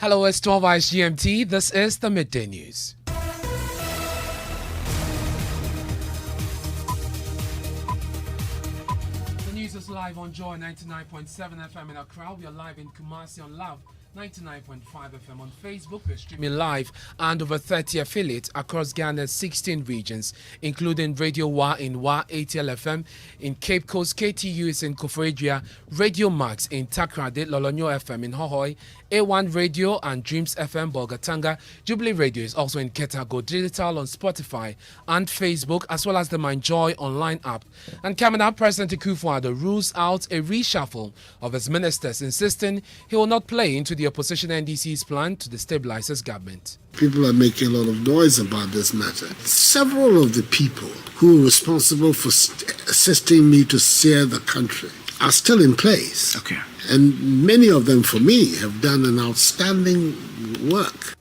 Hello, it's 12 hours GMT. This is the Midday News. The news is live on Joy99.7 FM in Accra. We are live in Kumasi on Love 99.5 FM on Facebook. We're streaming live and over 30 affiliates across Ghana's 16 regions, including Radio Wa in Wa, ATL FM in Cape Coast, KTU is in Koforidua, Radio Max in Takrade, Lolonyo FM in Hohoi, A1 Radio and Dreams FM Bolgatanga. Jubilee Radio is also in Ketago, digital on Spotify and Facebook, as well as the MindJoy online app. And coming up, President Akufo-Addo rules out a reshuffle of his ministers, insisting he will not play into the opposition NDC's plan to destabilize his government. People are making a lot of noise about this matter. Several of the people who are responsible for assisting me to steer the country are still in place. Okay. And many of them, for me, have done an outstanding work.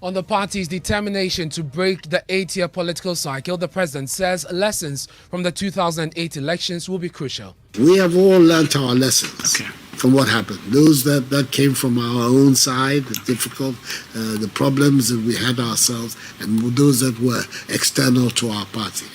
On the party's determination to break the 8-year political cycle, the president says lessons from the 2008 elections will be crucial. We have all learnt our lessons. Okay. From what happened. Those that came from our own side, the difficult, the problems that we had ourselves, and those that were external to our party.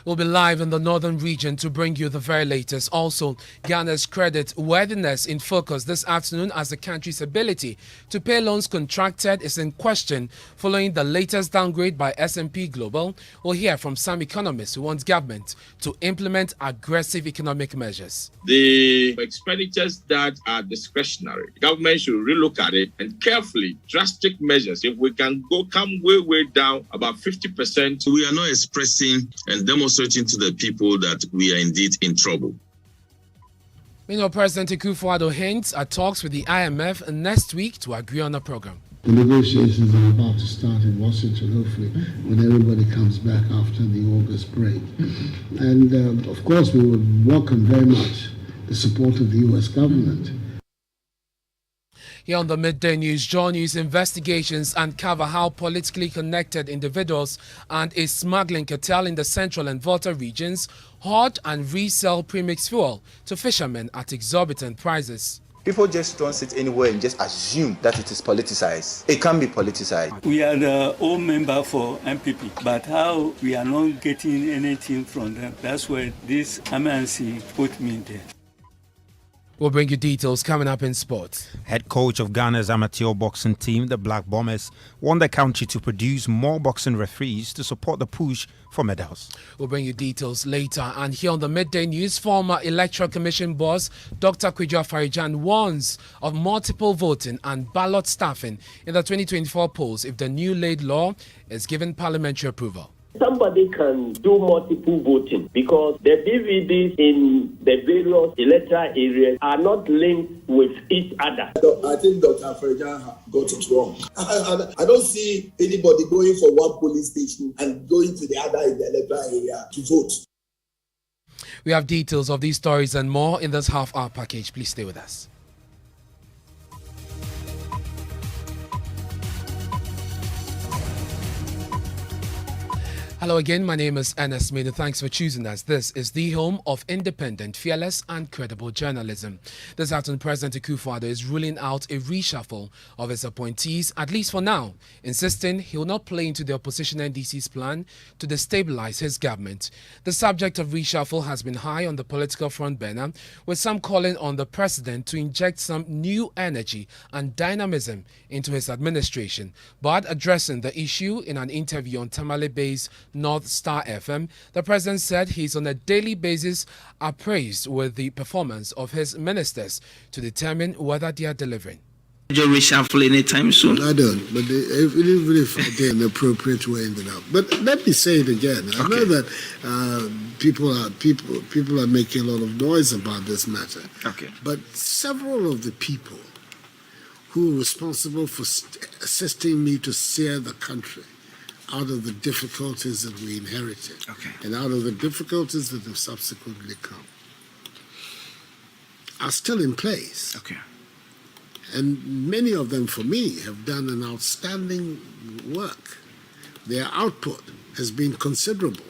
We'll be live in the northern region to bring you the very latest. Also, Ghana's credit worthiness in focus this afternoon as the country's ability to pay loans contracted is in question following the latest downgrade by S&P Global. We'll hear from some economists who want government to implement aggressive economic measures. The expenditures that are discretionary, government should relook at it and carefully, drastic measures. If we can come way down, about 50%. We are not expressing and demonstrating to the people that we are indeed in trouble. Meanwhile, President Akufo-Addo hints at talks with the IMF next week to agree on a program. The negotiations are about to start in Washington, hopefully, when everybody comes back after the August break. And, of course, we would welcome very much the support of the U.S. government. Here on the Midday News, Joy News investigations uncover how politically connected individuals and a smuggling cartel in the central and Volta regions hoard and resell premixed fuel to fishermen at exorbitant prices. People just don't sit anywhere and just assume that it is politicized. It can be politicized. We are the old member for MPP, but how we are not getting anything from them, that's where this emergency put me there. We'll bring you details coming up in sport. Head coach of Ghana's amateur boxing team, the Black Bombers, want the country to produce more boxing referees to support the push for medals. We'll bring you details later. And here on the Midday News, former Electoral Commission boss Dr. Kojo warns of multiple voting and ballot stuffing in the 2024 polls if the new laid law is given parliamentary approval. Somebody can do multiple voting because the DVDs in the various electoral areas are not linked with each other. I think Dr. Frejan got it wrong. I don't see anybody going for one police station and going to the other in the electoral area to vote. We have details of these stories and more in this half-hour package. Please stay with us. Hello again, my name is Ernest. Many thanks for choosing us. This is the home of independent, fearless and credible journalism. This afternoon, President Akufo-Addo is ruling out a reshuffle of his appointees, at least for now, insisting he will not play into the opposition NDC's plan to destabilize his government. The subject of reshuffle has been high on the political front burner, with some calling on the president to inject some new energy and dynamism into his administration. But addressing the issue in an interview on Tamale-based North Star FM, the president said he's on a daily basis appraised with the performance of his ministers to determine whether they are delivering. Reshuffle anytime soon? I don't, but even if they're in the appropriate way, ended up. But let me say it again. I know that people are making a lot of noise about this matter. Okay. But several of the people who are responsible for assisting me to steer the country out of the difficulties that we inherited, and out of the difficulties that have subsequently come, are still in place. Okay. And many of them, for me, have done an outstanding work. Their output has been considerable.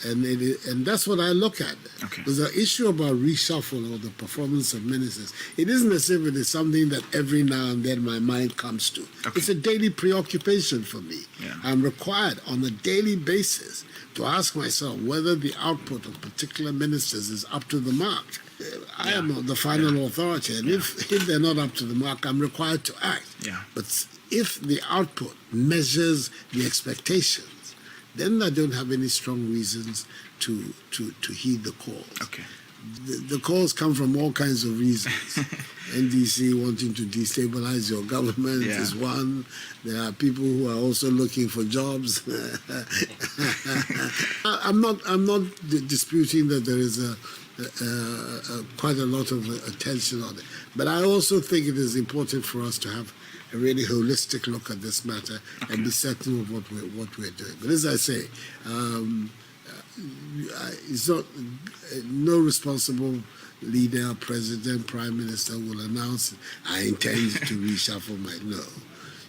And that's what I look at. Okay. There's an issue about reshuffle or the performance of ministers. It isn't as if it is something that every now and then my mind comes to. Okay. It's a daily preoccupation for me. Yeah. I'm required on a daily basis to ask myself whether the output of particular ministers is up to the mark. I am not the final authority, and if they're not up to the mark, I'm required to act. Yeah. But if the output measures the expectations, then I don't have any strong reasons to heed the calls. Okay. The calls come from all kinds of reasons. NDC wanting to destabilize your government is one. There are people who are also looking for jobs. I'm not disputing that there is quite a lot of attention on it. But I also think it is important for us to have a really holistic look at this matter and be certain of what we're doing. But as I say, it's not no responsible leader, president, prime minister will announce, I intend to reshuffle my... No.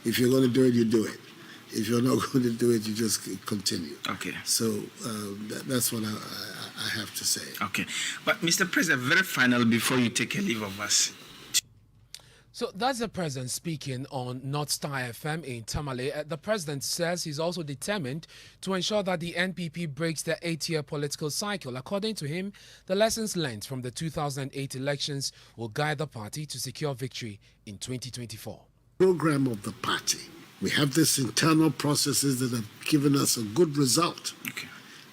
If you're going to do it, you do it. If you're not going to do it, you just continue. Okay. So that's what I have to say. Okay. But Mr. President, very final before you take a leave of us. So that's the president speaking on North Star FM in Tamale. The president says he's also determined to ensure that the NPP breaks the 8-year political cycle. According to him, the lessons learned from the 2008 elections will guide the party to secure victory in 2024. Program of the party. We have these internal processes that have given us a good result. Okay.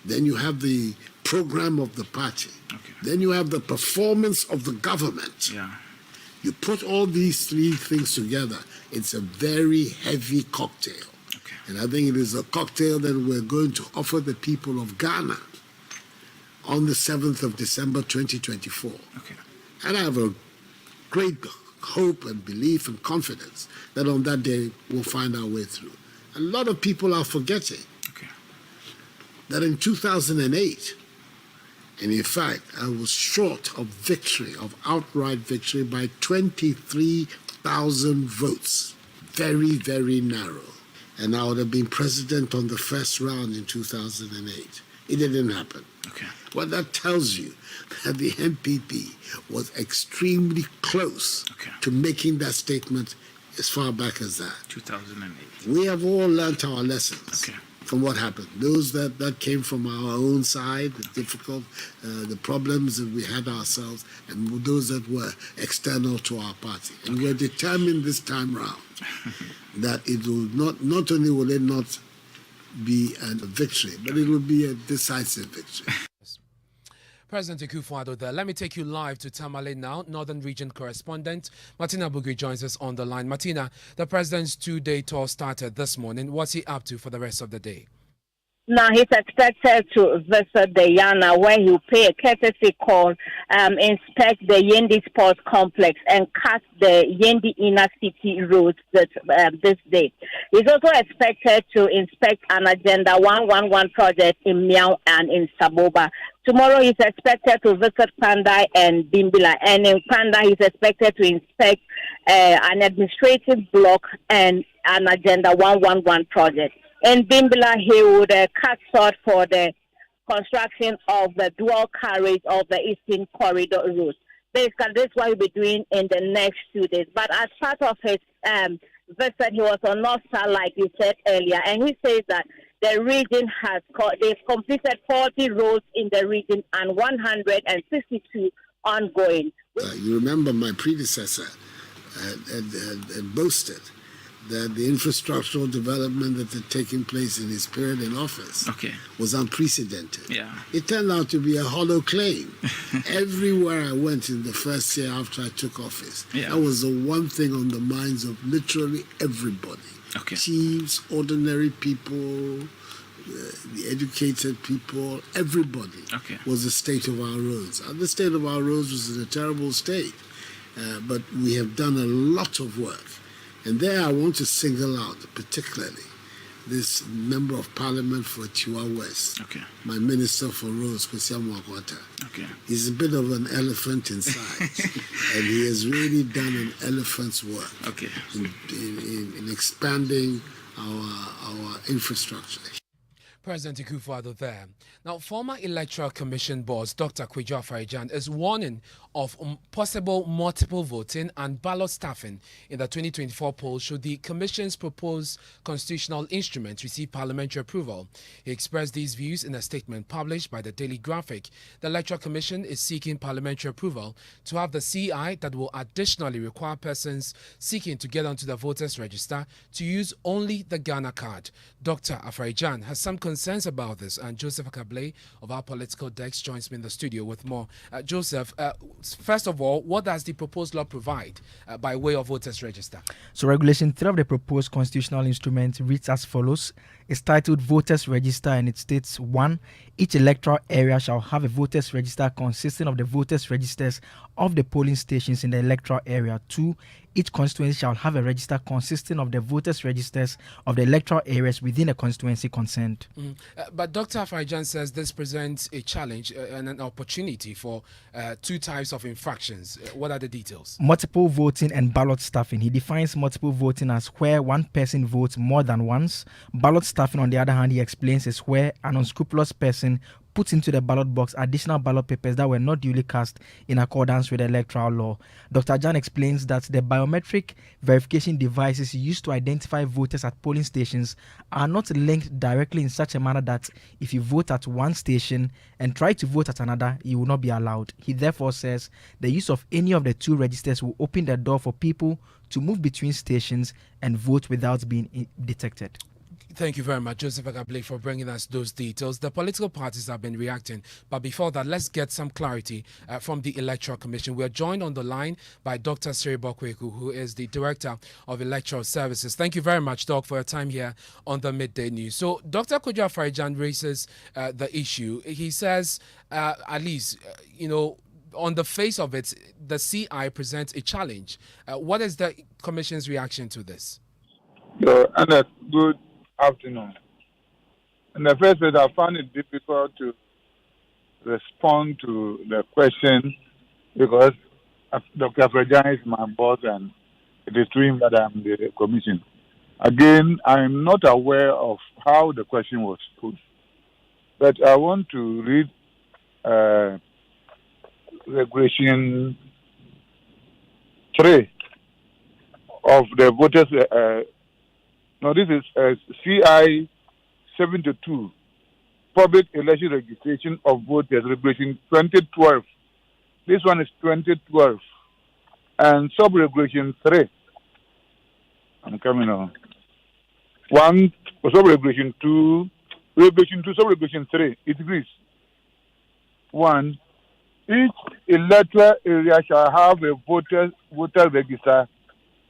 Then you have the program of the party. Okay. Then you have the performance of the government. Yeah. You put all these three things together, it's a very heavy cocktail. Okay. And I think it is a cocktail that we're going to offer the people of Ghana on the 7th of December 2024. Okay. And I have a great hope and belief and confidence that on that day we'll find our way through. A lot of people are forgetting that in 2008, and in fact, I was short of victory, of outright victory, by 23,000 votes. Very, very narrow. And I would have been president on the first round in 2008. It didn't happen. Okay. Well, that tells you that the MPP was extremely close to making that statement as far back as that. 2008. We have all learnt our lessons. Okay. From what happened. Those that came from our own side, the difficult, the problems that we had ourselves, and those that were external to our party. And we're determined this time round that it will not only will it not be a victory, but it will be a decisive victory. President Akufo-Addo there. Let me take you live to Tamale now. Northern Region correspondent Martina Bugui joins us on the line. Martina, the president's 2-day tour started this morning. What's he up to for the rest of the day? Now, he's expected to visit the Yana, where he'll pay a courtesy call, inspect the Yendi Sports Complex, and cut the Yendi inner city roads this day. He's also expected to inspect an Agenda 111 project in Miao and in Saboba. Tomorrow, he's expected to visit Pandai and Bimbila. And in Pandai, he's expected to inspect an administrative block and an Agenda 111 project. In Bimbila, he would cut short for the construction of the dual carriage of the Eastern Corridor route. Basically, this is what he'll be doing in the next 2 days. But as part of his visit, he was on North Star, like you said earlier, and he says that the region they've completed 40 roads in the region and 162 ongoing. You remember my predecessor had boasted that the infrastructural development that had taken place in his period in office was unprecedented. Yeah. It turned out to be a hollow claim. Everywhere I went in the first year after I took office, that was the one thing on the minds of literally everybody. Chiefs, ordinary people, the educated people, everybody was the state of our roads. And the state of our roads was in a terrible state. But we have done a lot of work. And there I want to single out particularly this Member of Parliament for Chiwa West, my Minister for Roads, Kwesiam Wakwata. He's a bit of an elephant inside, and he has really done an elephant's work in expanding our infrastructure. President Akufo-Addo there. Now, former Electoral Commission boss Dr. Kojo is warning of possible multiple voting and ballot stuffing in the 2024 poll should the Commission's proposed constitutional instrument receive parliamentary approval. He expressed these views in a statement published by the Daily Graphic. The Electoral Commission is seeking parliamentary approval to have the CI that will additionally require persons seeking to get onto the voters register to use only the Ghana card. Dr. Afarajan has some concerns about this, and Joseph Akabley of our political desk joins me in the studio with more. Joseph, first of all, what does the proposed law provide by way of voters register? So Regulation 3 of the proposed constitutional instrument reads as follows. It's titled Voters Register, and it states 1. Each electoral area shall have a voters register consisting of the voters registers of the polling stations in the electoral area. 2. Each constituency shall have a register consisting of the voters registers of the electoral areas within a constituency concerned. But Dr. Afarajan says this presents a challenge and an opportunity for two types of infractions. What are the details? Multiple voting and ballot stuffing. He defines multiple voting as where one person votes more than once. Ballot stuffing, on the other hand, he explains, is where an unscrupulous person puts into the ballot box additional ballot papers that were not duly cast in accordance with the electoral law. Dr. Jan explains that the biometric verification devices used to identify voters at polling stations are not linked directly in such a manner that if you vote at one station and try to vote at another, you will not be allowed. He therefore says the use of any of the two registers will open the door for people to move between stations and vote without being detected. Thank you very much, Joseph Agabley, for bringing us those details. The political parties have been reacting, but before that, let's get some clarity from the Electoral Commission. We are joined on the line by Dr. Siri Bokweku, who is the Director of Electoral Services. Thank you very much, Doc, for your time here on the Midday News. So, Dr. Kojo Afarajan raises the issue. He says, at least, on the face of it, the CI presents a challenge. What is the Commission's reaction to this? Ernest, good afternoon. In the first place, I found it difficult to respond to the question because Dr. Afarajan is my boss and it is to him that I'm the commission. Again, I'm not aware of how the question was put, but I want to read Regulation 3 of the voters. This is CI 72, Public Election Registration of Voters, Regulation 2012. This one is 2012. And Sub-Regulation 3. I'm coming on. 1, Sub-Regulation 2, Regulation 2, Sub-Regulation 3. It reads, 1. Each electoral area shall have a voter register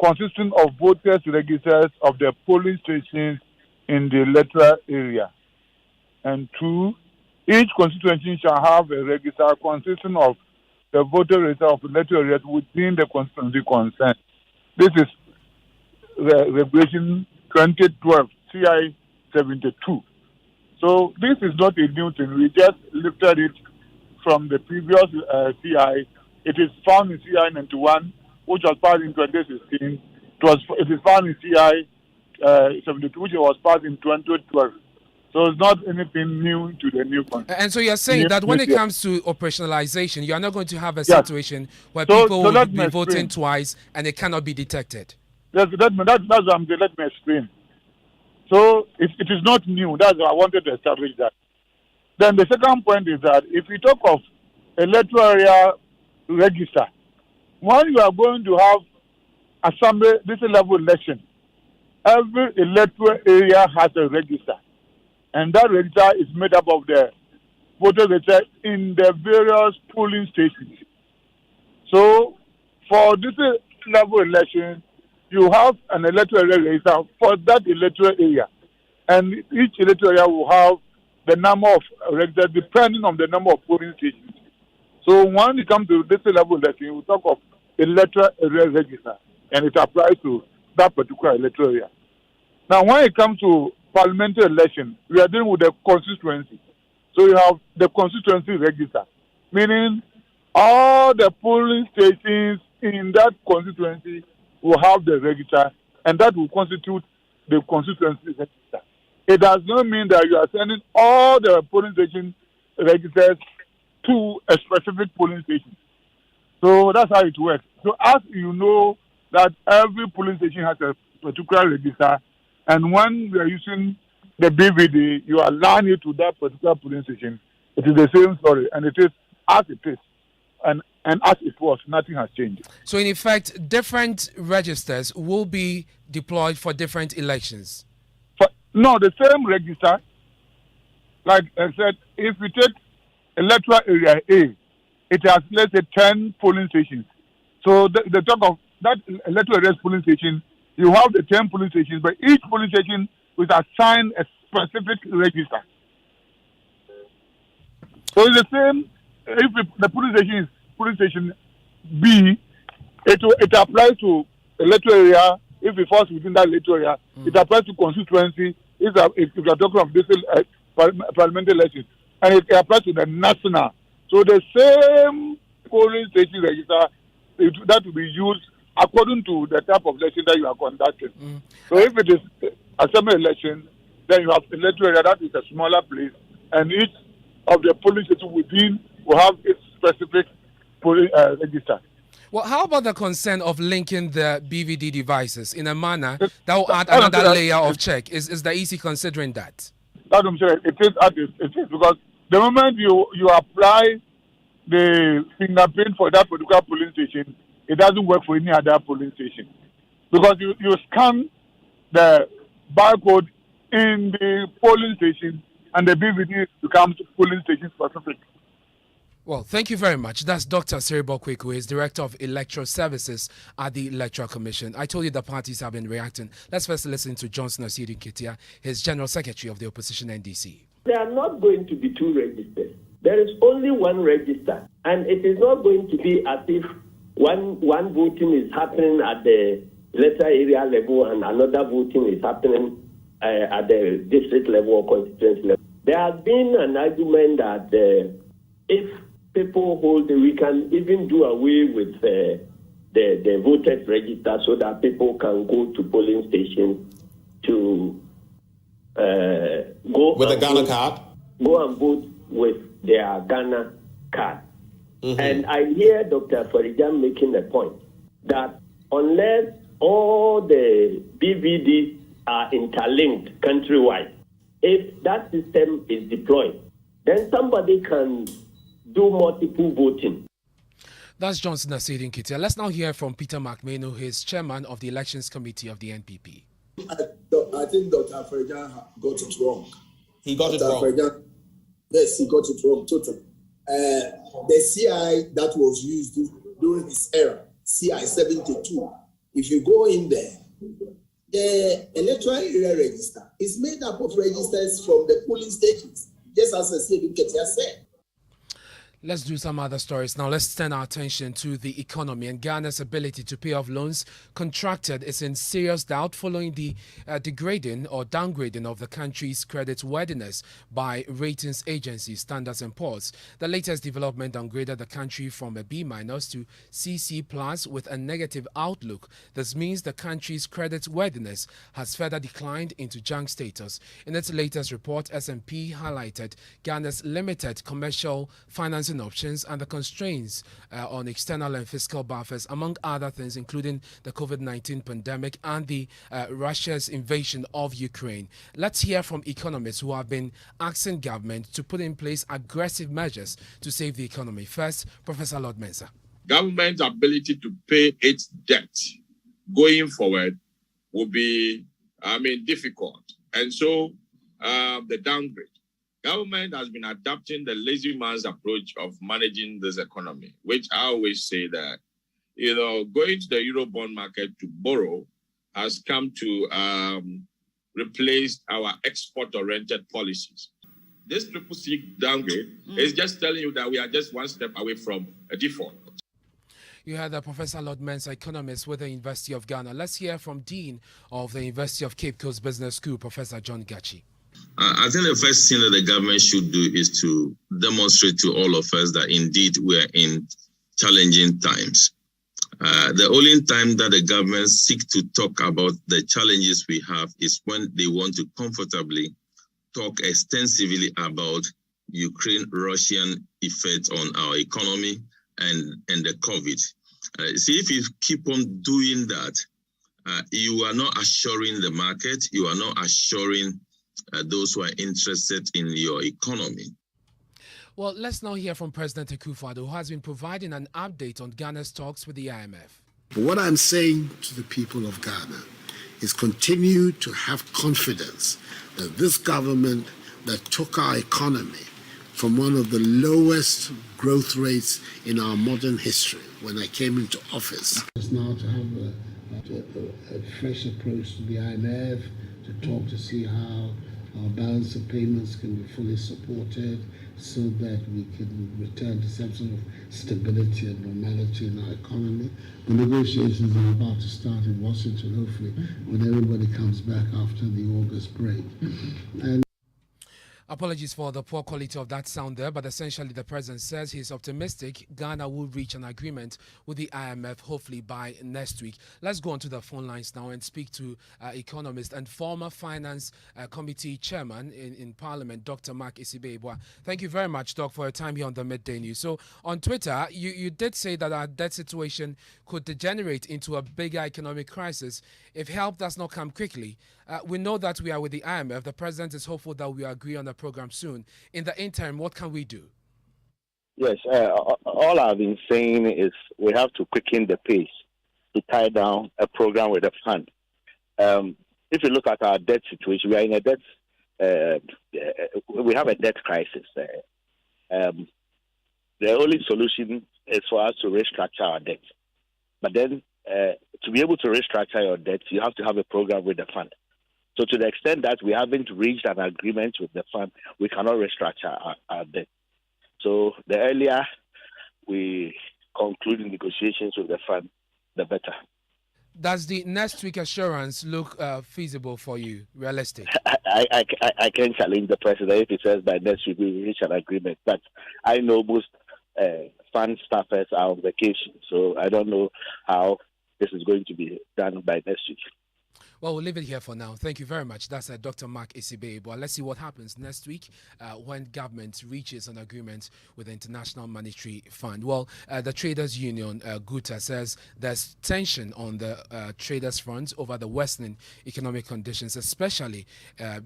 consisting of voters registers of the polling stations in the electoral area. And 2, each constituency shall have a register consisting of the voter register of electoral areas within the constituency concerned. This is Regulation 2012, CI 72. So this is not a new thing. We just lifted it from the previous CI. It is found in CI 91, which was passed in 2016. It is found in CI 72, which was passed in 2012. So it's not anything new to the new concept. And so you're saying that when it comes to operationalization, you are not going to have a situation where people will be voting twice and it cannot be detected. That's what I'm saying. Let me explain. So it is not new. That's why I wanted to establish that. Then the second point is that if we talk of electoral area register, when you are going to have assembly, this level election, every electoral area has a register. And that register is made up of the voter register in the various polling stations. So for this level election, you have an electoral area register for that electoral area. And each electoral area will have the number of registers depending on the number of polling stations. So when it comes to this level election, we talk of electoral area register, and it applies to that particular electoral area. Now, when it comes to parliamentary election, we are dealing with the constituency. So you have the constituency register, meaning all the polling stations in that constituency will have the register, and that will constitute the constituency register. it does not mean that you are sending all the polling station registers to a specific polling station. So that's how it works. So as you know that every polling station has a particular register, and when we are using the BVD, you align it to that particular polling station. It is the same story, and it is as it is. And as it was, nothing has changed. So in effect, different registers will be deployed for different elections? No, the same register. Like I said, if we take electoral area A, it has, let's say, 10 polling stations. So the talk of that electoral area polling station, you have the 10 polling stations, but each polling station will assign a specific register. So it's the same. If the polling station is polling station B, it applies to electoral area. If it falls within that electoral area, it applies to constituency. If you are talking of this parliamentary elections, and it applies to the national. So the same polling station register that will be used according to the type of election that you are conducting. So if it is assembly election, then you have electoral area that is a smaller place, and each of the polling stations within will have its specific polling register. Well, how about the concern of linking the BVD devices in a manner that will add another layer of check? Is the EC considering that? That's what I'm saying. It is because the moment you apply the fingerprint for that particular polling station, it doesn't work for any other polling station. Because you scan the barcode in the polling station and the BVD becomes polling station specific. Well, thank you very much. That's Dr. Siribo Kweku, who is Director of Electoral Services at the Electoral Commission. I told you the parties have been reacting. Let's first listen to Johnson Asiedu Ketia, his General Secretary of the Opposition NDC. There are not going to be two registers. There is only one register. And it is not going to be as if one voting is happening at the electoral area level and another voting is happening at the district level or constituency level. There has been an argument that if people we can even do away with the voters register so that people can go to polling stations to go with a Ghana card. Go and vote with their Ghana card. And I hear Dr. Farijan making a point that unless all the BVDs are interlinked countrywide, if that system is deployed, then somebody can do multiple voting. That's Johnson Asiedu Ketia. Let's now hear from Peter Mcmahon, who is chairman of the Elections Committee of the NPP. I think Dr. Farijan got it wrong. He got it wrong. Yes, he got it wrong totally. The CI that was used during his era, CI 72, if you go in there, the electoral area register is made up of registers from the polling stations, just as Asiedu Ketia said. Let's do some other stories now. Let's turn our attention to the economy. And Ghana's ability to pay off loans contracted is in serious doubt following the degrading or downgrading of the country's credit worthiness by ratings agency Standard & Poor's. The latest development downgraded the country from a B- to CC+ with a negative outlook. This means the country's credit worthiness has further declined into junk status. In its latest report, S&P highlighted Ghana's limited commercial financing options and the constraints on external and fiscal buffers, among other things, including the COVID-19 pandemic and the Russia's invasion of Ukraine. Let's hear from economists who have been asking government to put in place aggressive measures to save the economy. First, Professor Lord Mensah. Government's ability to pay its debt going forward will be, difficult. And so the downgrade. Government has been adopting the lazy man's approach of managing this economy, which I always say that, going to the Eurobond market to borrow has come to replace our export-oriented policies. This triple C downgrade is just telling you that we are just one step away from a default. You heard Professor Lord Mensah, economist with the University of Ghana. Let's hear from Dean of the University of Cape Coast Business School, Professor John Gachi. I think the first thing that the government should do is to demonstrate to all of us that indeed we are in challenging times. The only time that the government seeks to talk about the challenges we have is when they want to comfortably talk extensively about Ukraine-Russian effect on our economy and the COVID. See, if you keep on doing that, you are not assuring the market, you are not assuring those who are interested in your economy. Well, let's now hear from President Akufo-Addo, who has been providing an update on Ghana's talks with the IMF. What I'm saying to the people of Ghana is continue to have confidence that this government that took our economy from one of the lowest growth rates in our modern history when I came into office. It's now to have a fresh approach to the IMF, to talk to see how our balance of payments can be fully supported so that we can return to some sort of stability and normality in our economy. The negotiations are about to start in Washington, hopefully, when everybody comes back after the August break. And apologies for the poor quality of that sound there, but essentially the president says he's optimistic Ghana will reach an agreement with the IMF hopefully by next week. Let's go on to the phone lines now and speak to economist and former finance committee chairman in Parliament, Dr. Mark Isibebwa. Thank you very much, Doc, for your time here on the Midday News. So on Twitter, you did say that our debt situation could degenerate into a bigger economic crisis if help does not come quickly. We know that we are with the IMF. The president is hopeful that we agree on the program soon. In the interim, what can we do? Yes, all I've been saying is we have to quicken the pace to tie down a program with a fund. If you look at our debt situation, we are in a debt. We have a debt crisis. The only solution is for us to restructure our debt. But then, to be able to restructure your debt, you have to have a program with the fund. So to the extent that we haven't reached an agreement with the fund, we cannot restructure our debt. So the earlier we conclude negotiations with the fund, the better. Does the next week assurance look feasible for you, realistic? I can challenge the president if he says by next week we will reach an agreement. But I know most fund staffers are on vacation, so I don't know how this is going to be done by next week. Well, we'll leave it here for now. Thank you very much. That's Dr. Mark Isibebwa. Let's see what happens next week when government reaches an agreement with the International Monetary Fund. Well, the Traders Union, GUTA, says there's tension on the traders front over the worsening economic conditions, especially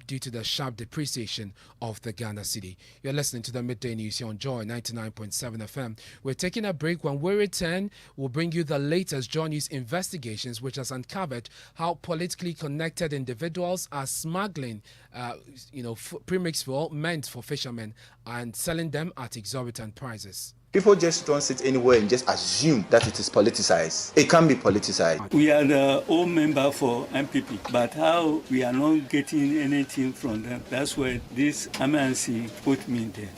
due to the sharp depreciation of the Ghana cedi. You're listening to the Midday News here on Joy99.7 FM. We're taking a break. When we return, we'll bring you the latest Joy News investigations, which has uncovered how politically connected individuals are smuggling, premixed fuel meant for fishermen and selling them at exorbitant prices. People just don't sit anywhere and just assume that it is politicized. It can be politicized. We are the old member for MPP, but how we are not getting anything from them, that's where this MNC put me there.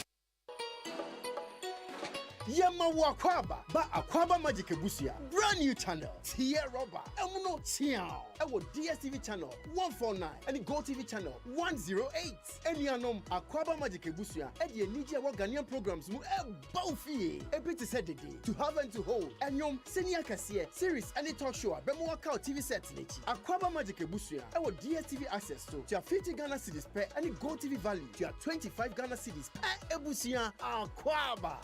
Yema Wakwaba, ba Akwaba Magic Busia, brand new channel, Tia Roba, Emuno Chiao, Ewo DSTV channel 149, and Go TV channel 108. Enianom Akwaba Magic Busia, Eddie Nidia Ghanaian programs mu Baufi, Ebit said to have and to hold, and Yom Senior Cassia, series and a talk show, Bemo Wakao TV sets Nichi, Akwaba Magic Busia, Ewo DSTV access to your 50 Ghana cedis per and Go TV value to your 25 Ghana cedis per Ebusia Akwaba.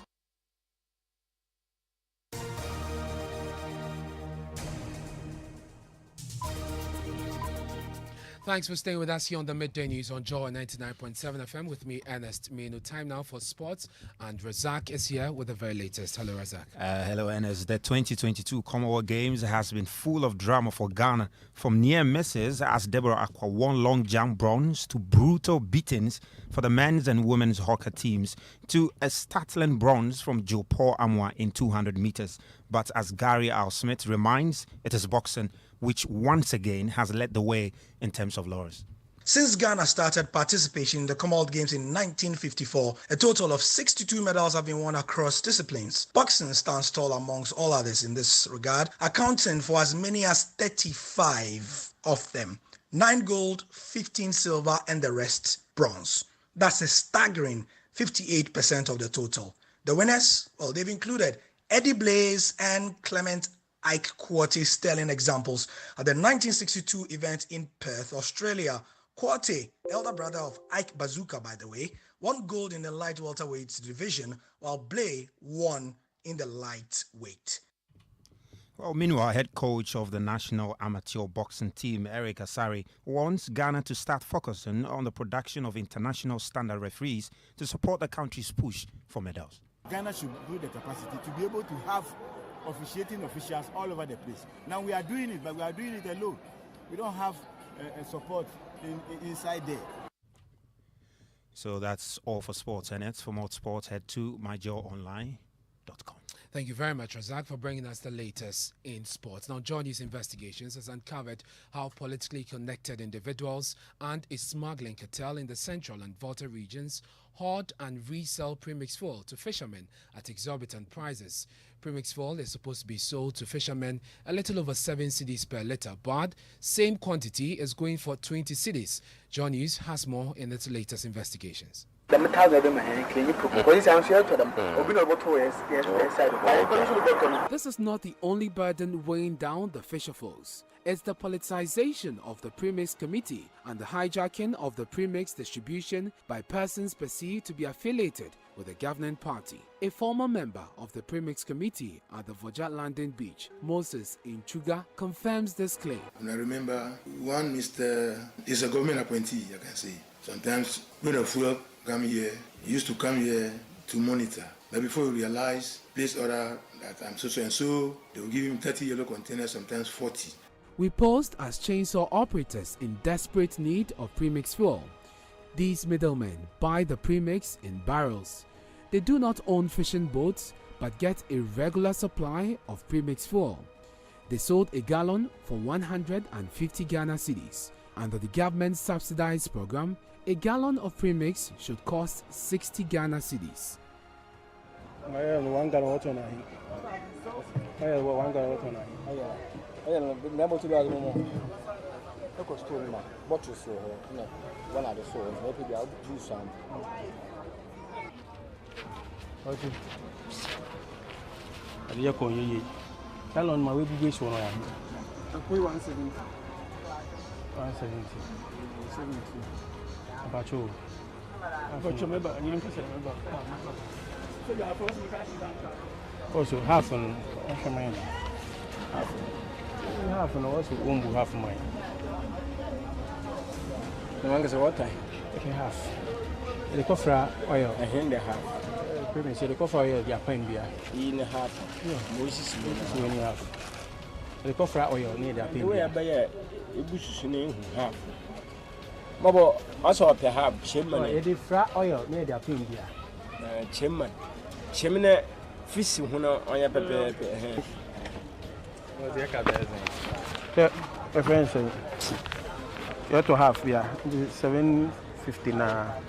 Thanks for staying with us here on the Midday News on Joy 99.7 FM with me, Ernest. Manu. Time now for sports, and Razak is here with the very latest. Hello, Razak. Hello, Ernest. The 2022 Commonwealth Games has been full of drama for Ghana, from near misses as Deborah Akwa won long jump bronze to brutal beatings for the men's and women's hockey teams to a startling bronze from Joe Paul Amwa in 200 meters. But as Gary Al Smith reminds, it is boxing which once again has led the way in terms of laurels. Since Ghana started participation in the Commonwealth Games in 1954, a total of 62 medals have been won across disciplines. Boxing stands tall amongst all others in this regard, accounting for as many as 35 of them. 9 gold, 15 silver, and the rest bronze. That's a staggering 58% of the total. The winners, well, they've included Eddie Blaze and Clement Ike Quarty sterling examples at the 1962 event in Perth, Australia, Kwate, elder brother of Ike Bazooka, by the way, won gold in the light welterweight division, while Blay won in the lightweight. Well, meanwhile, head coach of the national amateur boxing team, Eric Asari, wants Ghana to start focusing on the production of international standard referees to support the country's push for medals. Ghana should build the capacity to be able to have officiating officials all over the place. Now we are doing it, but we are doing it alone. We don't have support inside there. So that's all for sports, and for more sports, head to myjoyonline.com. Thank you very much, Razak, for bringing us the latest in sports. Now, Johnny's investigations has uncovered how politically connected individuals and a smuggling cartel in the central and Volta regions hoard and resell premixed fuel to fishermen at exorbitant prices. Premixed fuel is supposed to be sold to fishermen a little over 7 cedis per litre, but same quantity is going for 20 cedis. Johnny's has more in its latest investigations. This is not the only burden weighing down the fisher folks. It's the politicization of the premix committee and the hijacking of the premix distribution by persons perceived to be affiliated with the governing party. A former member of the premix committee at the Vojat Landing Beach, Moses Inchuga, confirms this claim. And I remember one Mr. is a government appointee, I can say. Sometimes when a fuel come here, he used to come here to monitor. But before he realized, place order that I'm so and so, they will give him 30 yellow containers, sometimes 40. We posed as chainsaw operators in desperate need of premix fuel. These middlemen buy the premix in barrels. They do not own fishing boats, but get a regular supply of premix fuel. They sold a gallon for 150 Ghana cedis. Under the government subsidized program, a gallon of premix should cost 60 Ghana cedis. Also, half on half and also half mine. The one is what time? Okay, half. The coffer oil. I hand the half. Premium say the coffer oil, the pine beer. In a half. Yeah, Moses, when you have. The coffer oil near the pine. The way I buy a bush in half. Mabo, also up the half, Chimman. The frat oil near the pine beer. Chimman. Chimney fish when I have a a friend said, you have to have, 759.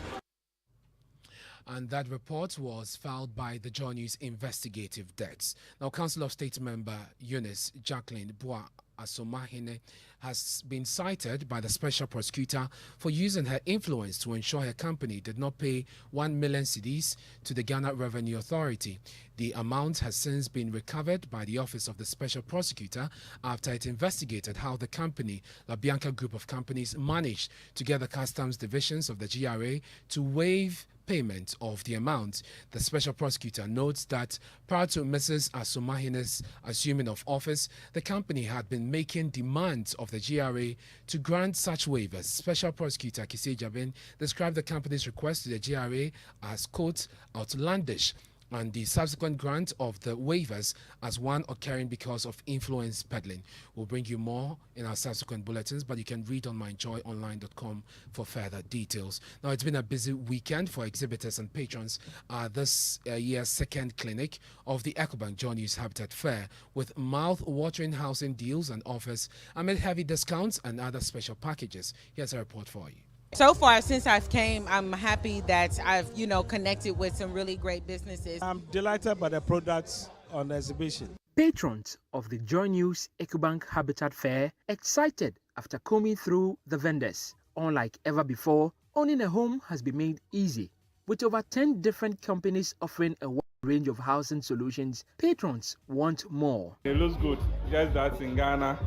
And that report was filed by the Joy News investigative desk. Now, Council of State member Eunice Jacqueline Bois Asomahene has been cited by the special prosecutor for using her influence to ensure her company did not pay 1 million cedis to the Ghana Revenue Authority. The amount has since been recovered by the Office of the Special Prosecutor after it investigated how the company, La Bianca Group of Companies, managed to get the customs divisions of the GRA to waive payment of the amount. The special prosecutor notes that prior to Mrs. Asomahine's assuming of office, the company had been making demands of the GRA to grant such waivers. Special prosecutor Kise Jabin described the company's request to the GRA as, quote, outlandish, and the subsequent grant of the waivers as one occurring because of influence peddling. We'll bring you more in our subsequent bulletins, but you can read on myjoyonline.com for further details. Now, it's been a busy weekend for exhibitors and patrons at this year's second clinic of the EcoBank Joy News Habitat Fair, with mouth-watering housing deals and offers amid heavy discounts and other special packages. Here's a report for you. So far, since I've came, I'm happy that I've, connected with some really great businesses. I'm delighted by the products on the exhibition. Patrons of the Joy News EcoBank Habitat Fair excited after combing through the vendors. Unlike ever before, owning a home has been made easy. With over 10 different companies offering a wide range of housing solutions, patrons want more. It looks good. Just that in Ghana,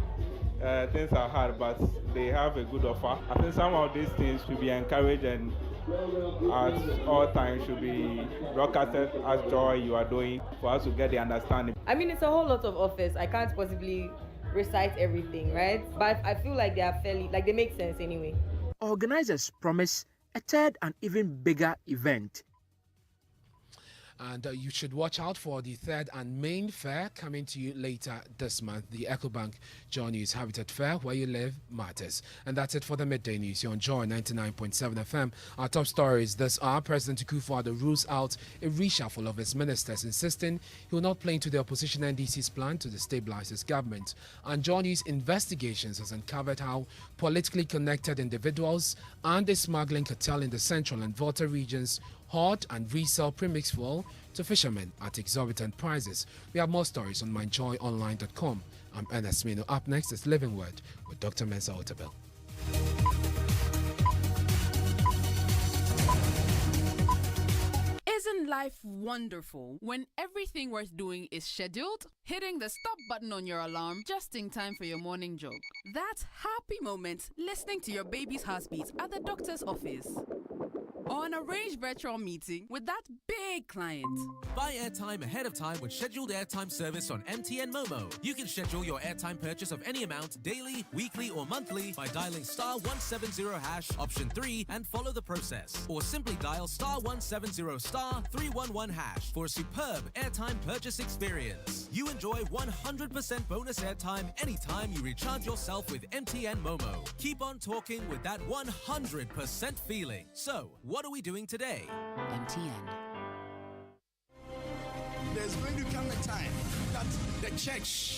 things are hard, but they have a good offer. I think some of these things should be encouraged and at all times should be broadcasted as Joy you are doing for us to get the understanding. I mean, it's a whole lot of offers. I can't possibly recite everything, right? But I feel like they are fairly, like they make sense anyway. Organizers promise a third and even bigger event. And you should watch out for the third and main fair coming to you later this month, the EcoBank Joy News Habitat Fair, where you live matters. And that's it for the Midday News. You're on Joy 99.7 FM. Our top stories this hour: President Kufuor rules out a reshuffle of his ministers, insisting he will not play into the opposition NDC's plan to destabilize his government. And Joy News Investigations has uncovered how politically connected individuals and a smuggling cartel in the central and Volta regions hoard and resell premix fuel to fishermen at exorbitant prices. We have more stories on myjoyonline.com. I'm Ernest. Up next is Living Word with Dr. Mensa Otabil. Isn't life wonderful when everything worth doing is scheduled? Hitting the stop button on your alarm just in time for your morning jog. That's happy moments listening to your baby's heartbeat at the doctor's office. Or an arranged virtual meeting with that big client. Buy airtime ahead of time with scheduled airtime service on MTN Momo. You can schedule your airtime purchase of any amount daily, weekly, or monthly by dialing *170# option 3 and follow the process. Or simply dial *170*311# for a superb airtime purchase experience. You enjoy 100% bonus airtime anytime you recharge yourself with MTN Momo. Keep on talking with that 100% feeling. So, what are we doing today? MTN. There's going to come a time that the church